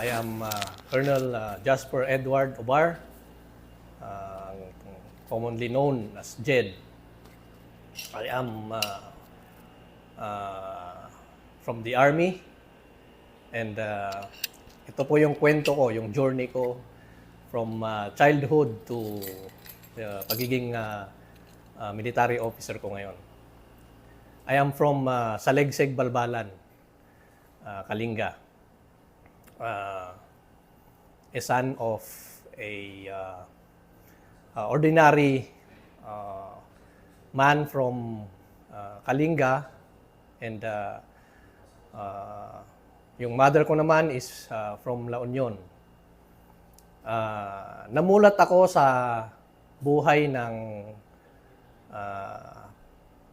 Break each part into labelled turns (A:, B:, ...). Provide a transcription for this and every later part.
A: I am Colonel Jasper Edward Obar, commonly known as Jed. I am from the Army, and ito po yung kwento ko, yung journey ko from childhood to pagiging military officer ko ngayon. I am from Salegseg, Balbalan, Kalinga. A son of a ordinary man from Kalinga, and yung mother ko naman is from La Union. Namulat ako sa buhay ng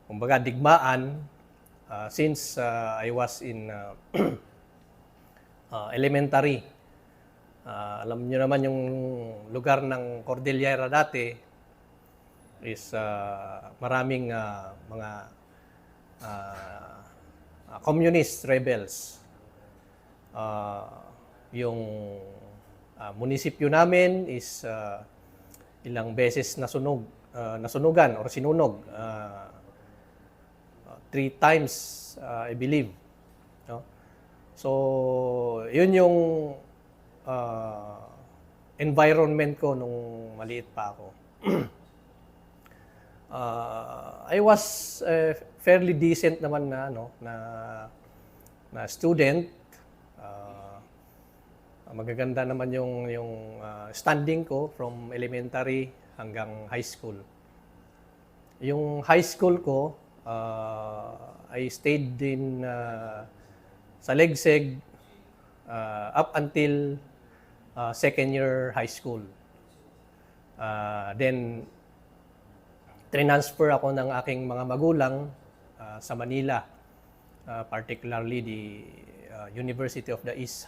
A: kumbaga digmaan since I was in elementary. Alam niyo naman yung lugar ng Cordillera dati is maraming mga communist rebels. Yung munisipyo namin is ilang beses nasunugan or sinunog. 3 times, I believe. No? So, yun yung environment ko nung maliit pa ako. I was fairly decent naman na student. Magaganda naman yung standing ko from elementary hanggang high school. Yung high school ko, I stayed in Salegseg up until second year high school. Then, transfer ako ng aking mga magulang sa Manila, particularly the University of the East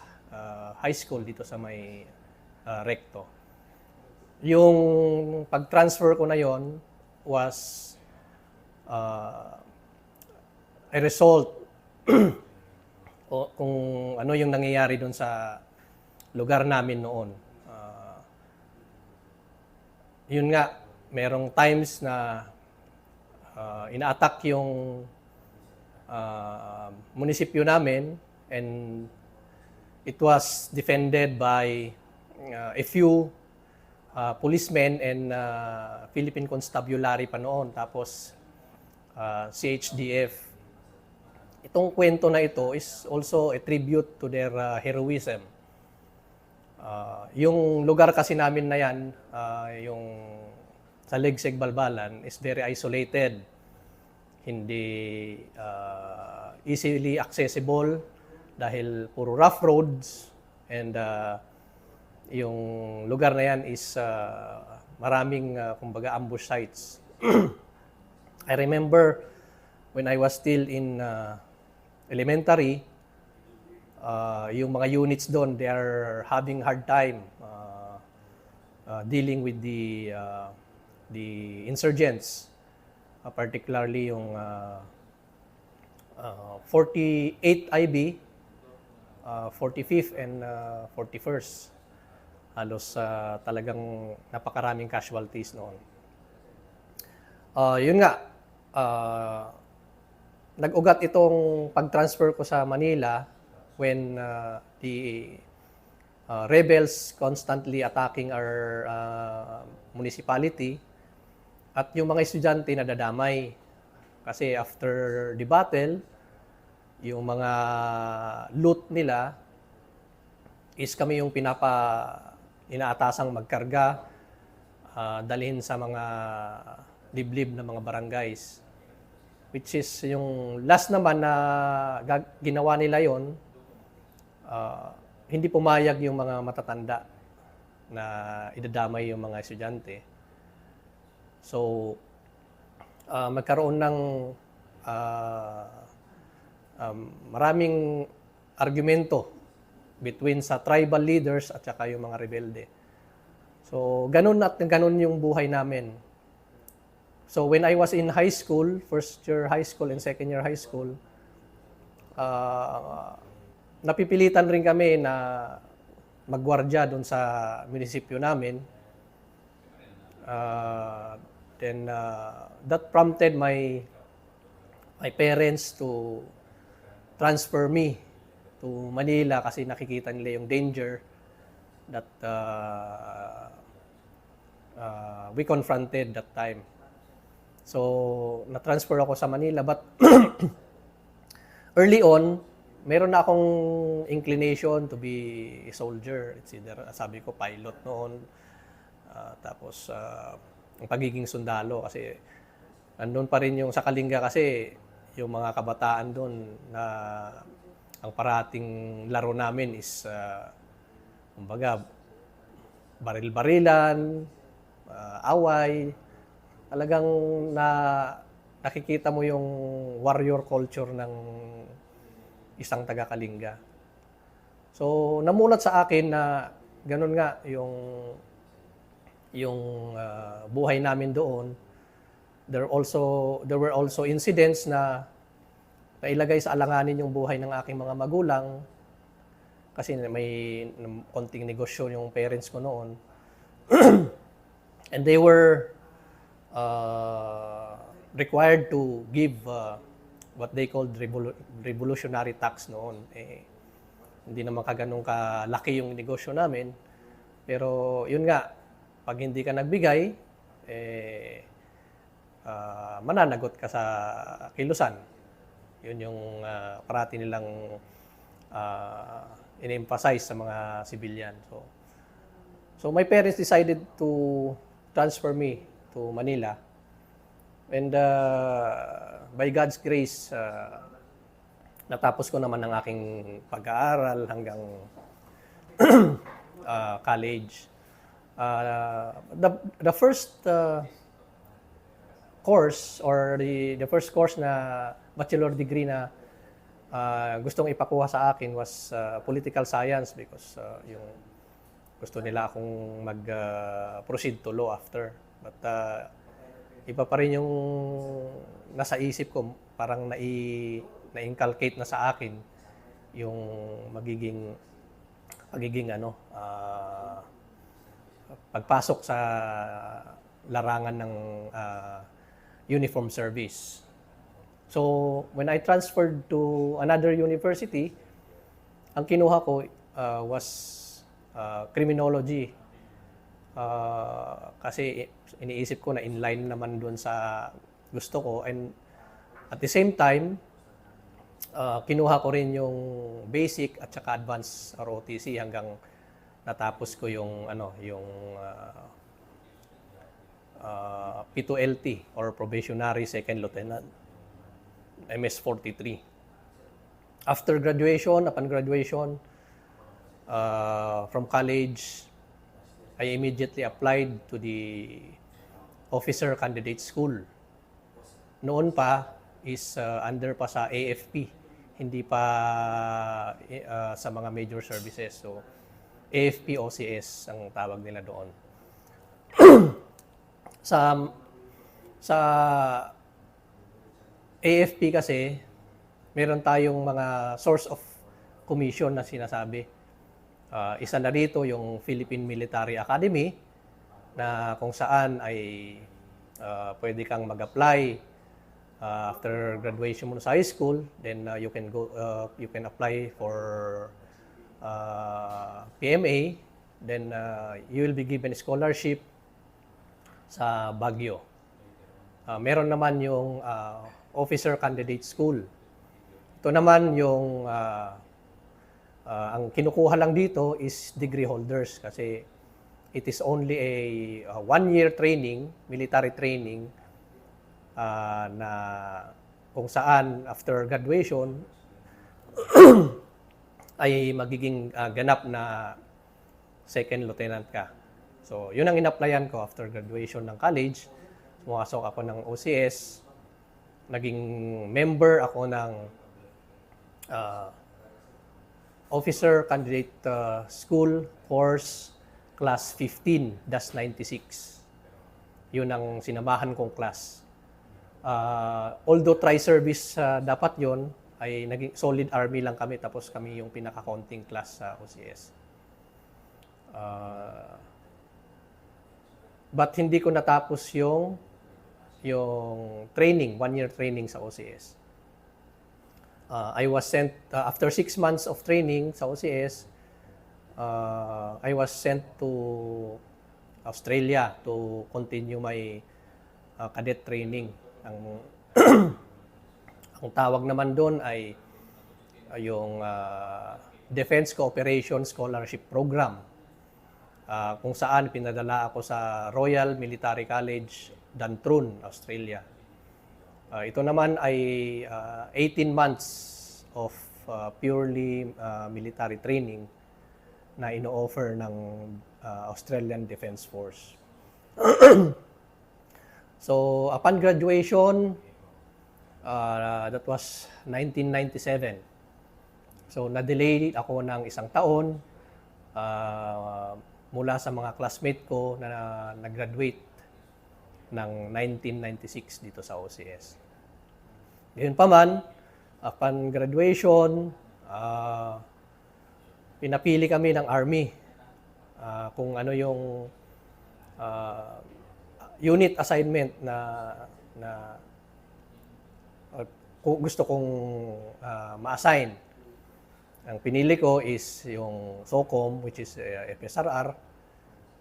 A: High School dito sa may Recto. Yung pag-transfer ko na yon was a result o kung ano yung nangyayari doon sa lugar namin noon. Yun nga, merong times na ina-attack yung munisipyo namin, and it was defended by a few policemen and Philippine Constabulary pa noon, tapos CHDF. Itong kwento na ito is also a tribute to their heroism. Yung lugar kasi namin na yan, yung Salegseg, Balbalan, is very isolated. Hindi easily accessible dahil puro rough roads, and yung lugar na yan is maraming kumbaga ambush sites. I remember when I was still in elementary, yung mga units doon, they are having hard time dealing with the insurgents, particularly yung 48 IB, 45th and 41st. Halos talagang napakaraming casualties noon. Yun nga, nag-ugat itong pag-transfer ko sa Manila when the rebels constantly attacking our municipality, at yung mga estudyante nadadamay. Kasi after the battle, yung mga loot nila is kami yung inaatasang magkarga, dalhin sa mga liblib na mga barangays. Which is yung last naman na ginawa nila yon, hindi pumayag yung mga matatanda na idadamay yung mga estudyante. So, magkaroon ng maraming argumento between sa tribal leaders at saka yung mga rebelde. So, ganun at ganun yung buhay namin. So when I was in high school, first year high school and second year high school, napipilitan rin kami na magwardya doon sa munisipyo namin. Then that prompted my parents to transfer me to Manila kasi nakikita nila yung danger that we confronted that time. So, na-transfer ako sa Manila, but early on, meron na akong inclination to be a soldier. It's either, sabi ko, pilot noon. Tapos, ang pagiging sundalo kasi andun pa rin yung sa Kalinga kasi yung mga kabataan doon na ang parating laro namin is kumbaga baril-barilan, away. Talagang nakikita mo yung warrior culture ng isang taga-Kalinga. So, namulat sa akin na ganun nga yung buhay namin doon. There were also incidents na nailagay sa alanganin yung buhay ng aking mga magulang kasi may konting negosyo yung parents ko noon. And they were required to give what they called revolutionary tax noon. Hindi naman kaganong kalaki yung negosyo namin. Pero yun nga, pag hindi ka nagbigay, mananagot ka sa kilusan. Yun yung parati nilang in-emphasize sa mga civilian. So my parents decided to transfer me to Manila. And by God's grace, natapos ko naman ang aking pag-aaral hanggang college. The first course or the first course na bachelor degree na gustong ipakuha sa akin was political science because yung gusto nila akong mag-proceed to law after. But iba pa rin yung nasa isip ko, parang na-inculcate na sa akin yung magiging pagpasok sa larangan ng uniform service. So, when I transferred to another university, ang kinuha ko was criminology. Kasi iniisip ko na inline naman doon sa gusto ko. And at the same time, kinuha ko rin yung basic at saka advanced ROTC hanggang natapos ko yung P2LT or Probationary Second Lieutenant, MS-43. Upon graduation from college, I immediately applied to the Officer Candidate School. Noon pa is under pa sa AFP, hindi pa sa mga major services. So, AFP OCS ang tawag nila doon. Sa AFP kasi, meron tayong mga source of commission na sinasabi. Isa na rito yung Philippine Military Academy na kung saan ay pwede kang mag-apply after graduation mo sa high school, then you can apply for PMA, then you will be given scholarship sa Baguio. Meron naman yung Officer Candidate School. Ito naman yung ang kinukuha lang dito is degree holders kasi it is only a 1-year training, military training na kung saan after graduation ay magiging ganap na second lieutenant ka. So, yun ang in-applyan ko after graduation ng college. Pumasok ako ng OCS, naging member ako ng Officer Candidate School Course Class 15-96. Yun ang sinamahan kong class. Although tri-service dapat yon, ay naging solid army lang kami tapos kami yung pinaka-counting class sa OCS. Uh, but hindi ko natapos yung training, 1-year training sa OCS. I was sent, after 6 months of training sa OCS, I was sent to Australia to continue my cadet training. Ang tawag naman doon ay yung Defense Cooperation Scholarship Program, kung saan pinadala ako sa Royal Military College, Duntroon, Australia. Ito naman ay 18 months of purely military training na ino-offer ng Australian Defence Force. So, upon graduation, that was 1997. So, na-delay ako ng 1 taon mula sa mga classmate ko na nag-graduate ng 1996 dito sa OCS. Ngayon pa man, upon graduation, pinapili kami ng Army kung ano yung unit assignment na gusto kong ma-assign. Ang pinili ko is yung SOCOM, which is FSRR,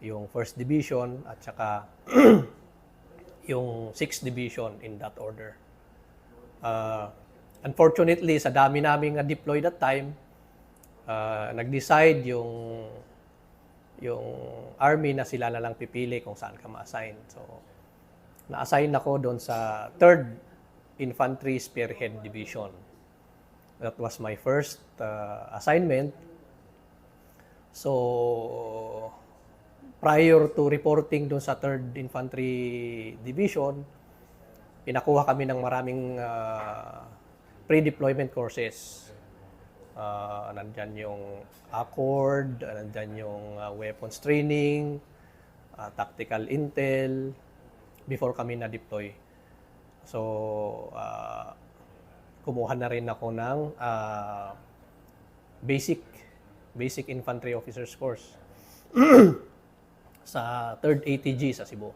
A: yung 1st Division, at saka yung 6th Division in that order. Unfortunately, sa dami naming deploy that time, nag-decide yung Army na sila na lang pipili kung saan ka ma-assign. So, na-assign ako doon sa 3rd Infantry Spearhead Division. That was my first assignment. So, prior to reporting doon sa 3rd Infantry Division, pinakuha kami ng maraming pre-deployment courses. Nandyan yung ACORD, nandyan yung weapons training, tactical intel, before kami na-deploy. So, kumuha na rin ako ng basic infantry officers course sa 3rd ATG sa Cebu.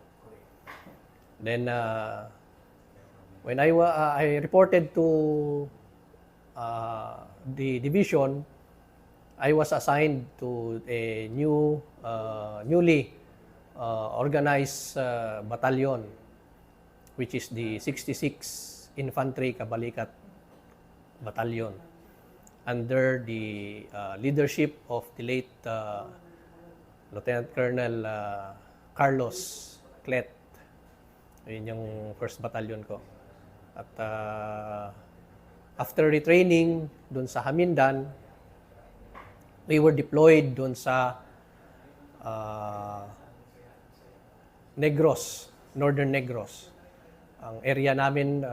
A: Then, when I reported to the division, I was assigned to a newly organized battalion, which is the 66 Infantry Kabalikat Battalion, under the leadership of the late Lieutenant Colonel Carlos Clet. Yun yung 1st battalion ko. At after retraining doon sa Hamindan, we were deployed doon sa Negros, Northern Negros. Ang area namin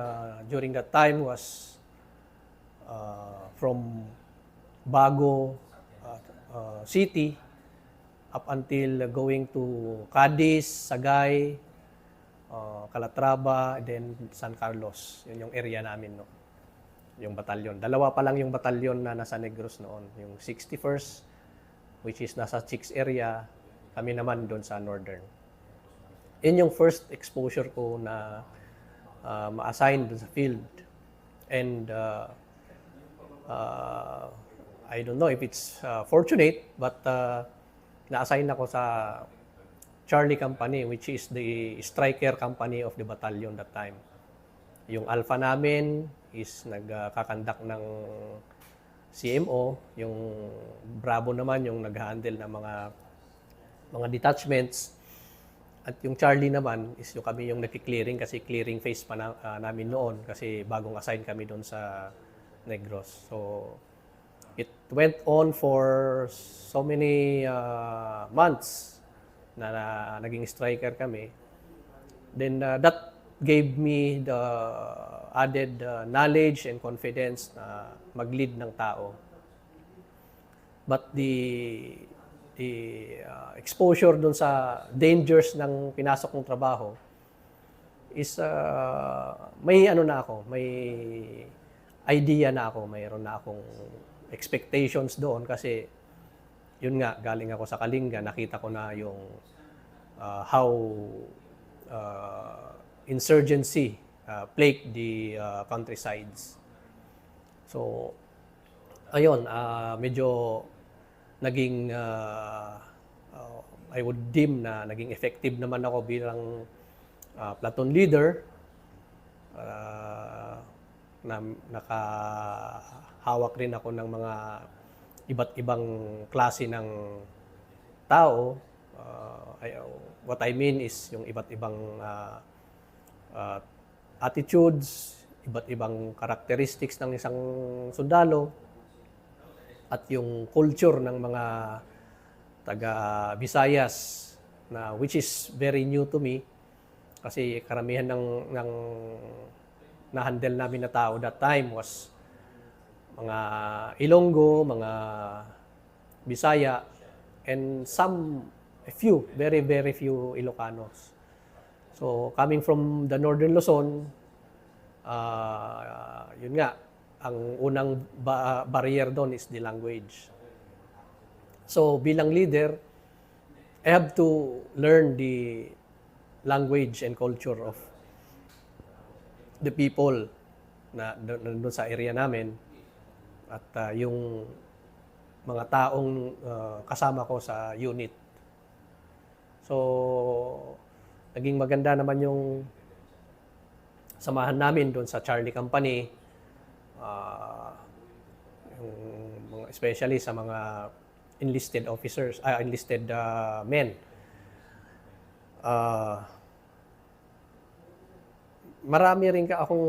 A: during that time was from Bago City up until going to Cadiz, Sagay, Calatrava, then San Carlos. Yun yung area namin, no? Yung batalyon. Dalawa pa lang yung batalyon na nasa Negros noon. Yung 61st, which is nasa Chicks area, kami naman doon sa Northern. Yun yung first exposure ko na ma-assign doon sa field. And I don't know if it's fortunate, but na-assign ako sa Charlie Company, which is the striker company of the battalion that time. Yung Alpha namin is nagkakandak ng CMO, yung Bravo naman yung nag-handle ng mga detachments, at yung Charlie naman is yung kami yung nagki-clearing, kasi clearing phase pa namin noon kasi bagong assign kami doon sa Negros. So it went on for so many months na naging striker kami. Then that gave me the added knowledge and confidence na mag-lead ng tao. But the exposure dun sa dangers ng pinasok kong trabaho is may idea na ako, mayroon na akong expectations doon, kasi yun nga, galing ako sa Kalinga, nakita ko na yung how insurgency plagued the countrysides. So, ayun, medyo naging, I would deem na naging effective naman ako bilang platoon leader, na nakahawak rin ako ng mga iba't ibang klase ng tao. What I mean is yung iba't ibang attitudes, iba't ibang characteristics ng isang sundalo, at yung culture ng mga taga Visayas, na which is very new to me kasi karamihan ng na-handle namin na tao that time was mga Ilonggo, mga Bisaya, and a few, very very few Ilocanos. So coming from the Northern Luzon, yun nga, ang unang barrier doon is the language. So bilang leader, I have to learn the language and culture of the people na doon sa area namin, at yung mga taong kasama ko sa unit. So naging maganda naman yung samahan namin doon sa Charlie Company, especially sa mga enlisted officers, enlisted men. Marami rin akong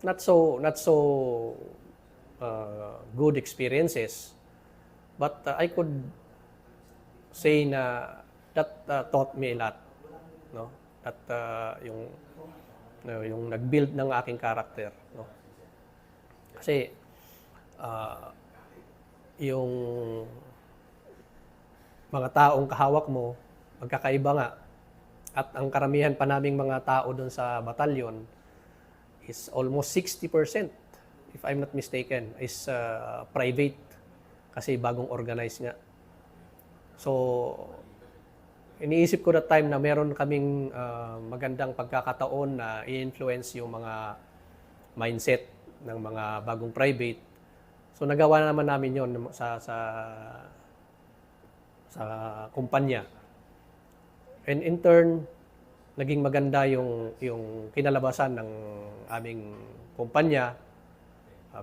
A: not so good experiences, but I could say na that taught me a lot, no? At yung nag-build ng aking character, no? Kasi yung mga taong kahawak mo magkakaiba nga, at ang karamihan pa naming mga tao doon sa batalyon is almost 60%, if I'm not mistaken, is private, kasi bagong organize nga. So iniisip ko that time na meron kaming magandang pagkakataon na i-influence yung mga mindset ng mga bagong private. So nagawa na naman namin yon sa kumpanya. And in turn, naging maganda yung kinalabasan ng aming kumpanya.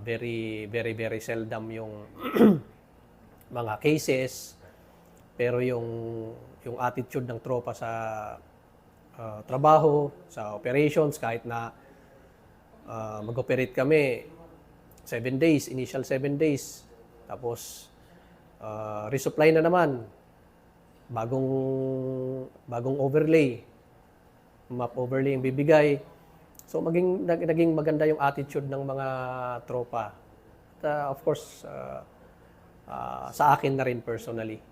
A: Very very very seldom yung mga cases, pero yung attitude ng tropa sa trabaho, sa operations, kahit na mag-operate kami 7 days, initial 7 days. Tapos resupply na naman, bagong overlay, map overlay yung bibigay. So naging maganda yung attitude ng mga tropa. At, of course, sa akin na rin personally,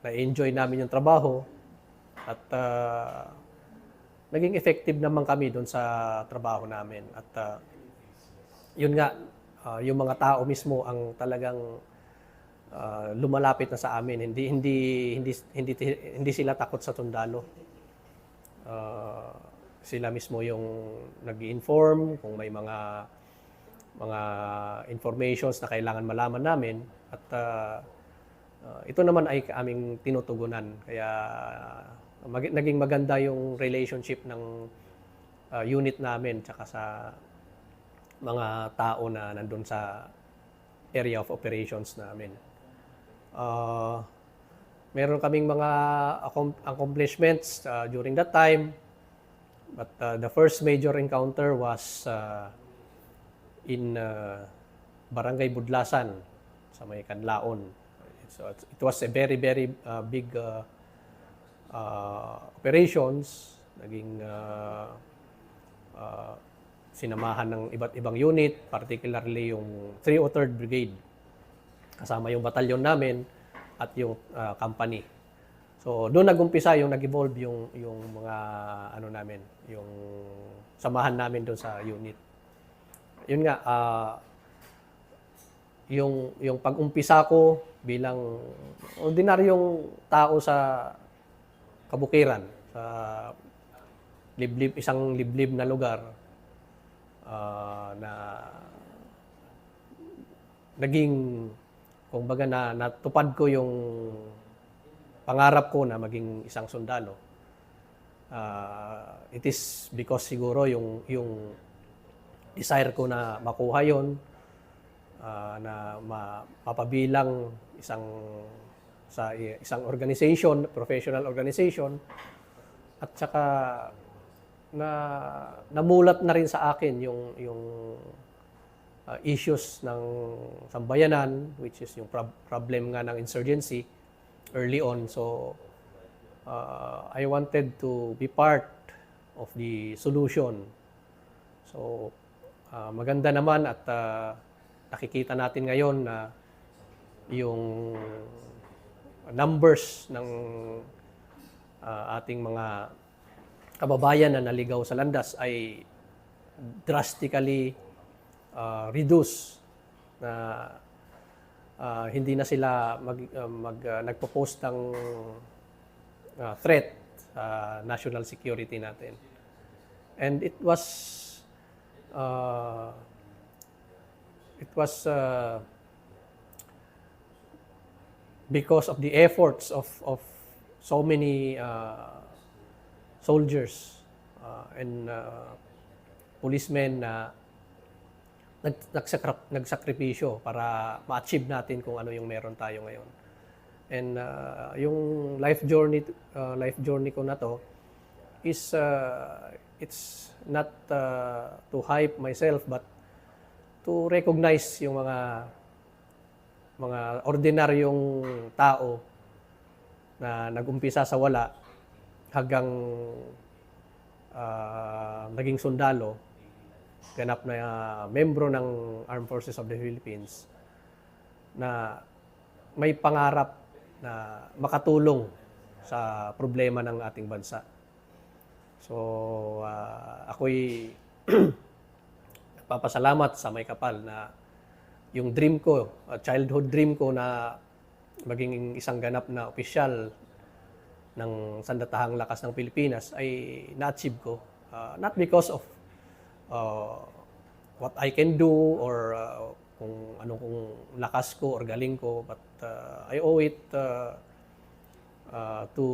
A: na-enjoy namin yung trabaho, at naging effective naman kami doon sa trabaho namin. At yun nga, yung mga tao mismo ang talagang lumalapit na sa amin. Hindi sila takot sa sundalo. Sila mismo yung nag-i-inform kung may mga informations na kailangan malaman namin, at ito naman ay aming tinutugunan. Kaya naging maganda yung relationship ng unit namin tsaka sa mga tao na nandun sa area of operations namin. Meron kaming mga accomplishments during that time, but the first major encounter was in Barangay Budlasan sa may Canlaon. So it was a very very big operations. Naging sinamahan ng iba't ibang unit, particularly yung 303rd Brigade. Kasama yung batalyon namin at yung company. So doon nag-umpisa yung nag-evolve yung mga namin, yung samahan namin doon sa unit. Yun nga, yung pag-umpisa ko bilang ordinaryong tao sa kabukiran, sa isang liblib na lugar, na naging, kumbaga, natupad ko yung pangarap ko na maging isang sundalo. It is because siguro yung desire ko na makuha yon, na mapabilang sa isang organization, professional organization, at saka namulat na rin sa akin yung issues ng sambayanan, which is yung problem nga ng insurgency early on. So I wanted to be part of the solution. So maganda naman at nakikita natin ngayon na yung numbers ng ating mga kababayan na naligaw sa landas ay drastically reduce, na hindi na sila nagpo-post ng threat sa national security natin. And it was because of the efforts of so many soldiers and policemen na nagsakripisyo para ma-achieve natin kung ano yung meron tayo ngayon. And yung life journey ko na to is it's not to hype myself, but to recognize yung mga ordinaryong tao na nag-umpisa sa wala hanggang naging sundalo, ganap na membro ng Armed Forces of the Philippines, na may pangarap na makatulong sa problema ng ating bansa. So ako'y nagpapasalamat sa May Kapal na yung dream ko, childhood dream ko na maging isang ganap na opisyal ng Sandatahang Lakas ng Pilipinas ay na-achieve ko. Not because of what I can do or kung kung lakas ko or galing ko, but I owe it to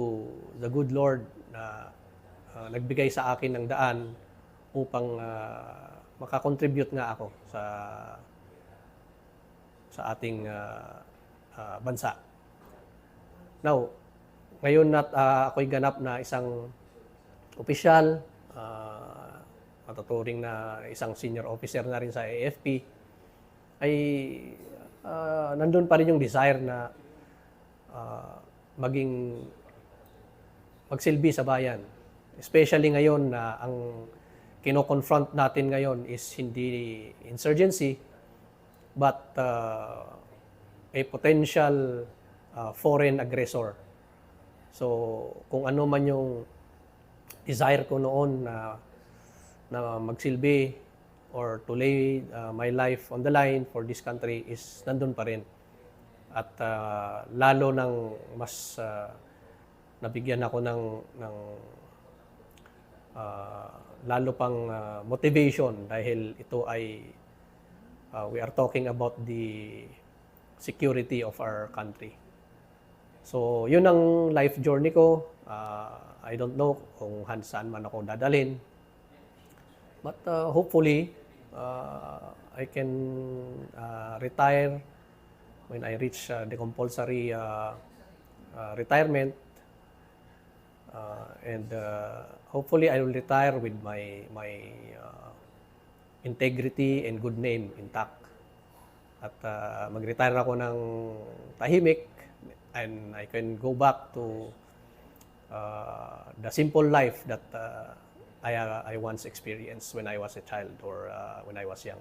A: the good Lord na nagbigay sa akin ng daan upang makakontribute nga ako sa ating bansa. Now, ngayon ako'y ganap na isang opisyal, matuturing na isang senior officer na rin sa AFP, ay nandun pa rin yung desire na magsilbi sa bayan. Especially ngayon na ang kino-confront natin ngayon is hindi insurgency, but a potential foreign aggressor. So kung ano man yung desire ko noon na magsilbi or to lay my life on the line for this country is nandun pa rin. At lalo nang mas nabigyan ako ng lalo pang motivation dahil ito ay we are talking about the security of our country. So, yun ang life journey ko. I don't know kung saan man ako dadalhin. But hopefully, I can retire when I reach the compulsory retirement. And hopefully, I will retire with my integrity and good name intact. At mag-retire ako ng tahimik, and I can go back to the simple life that I once experienced when I was a child or when I was young.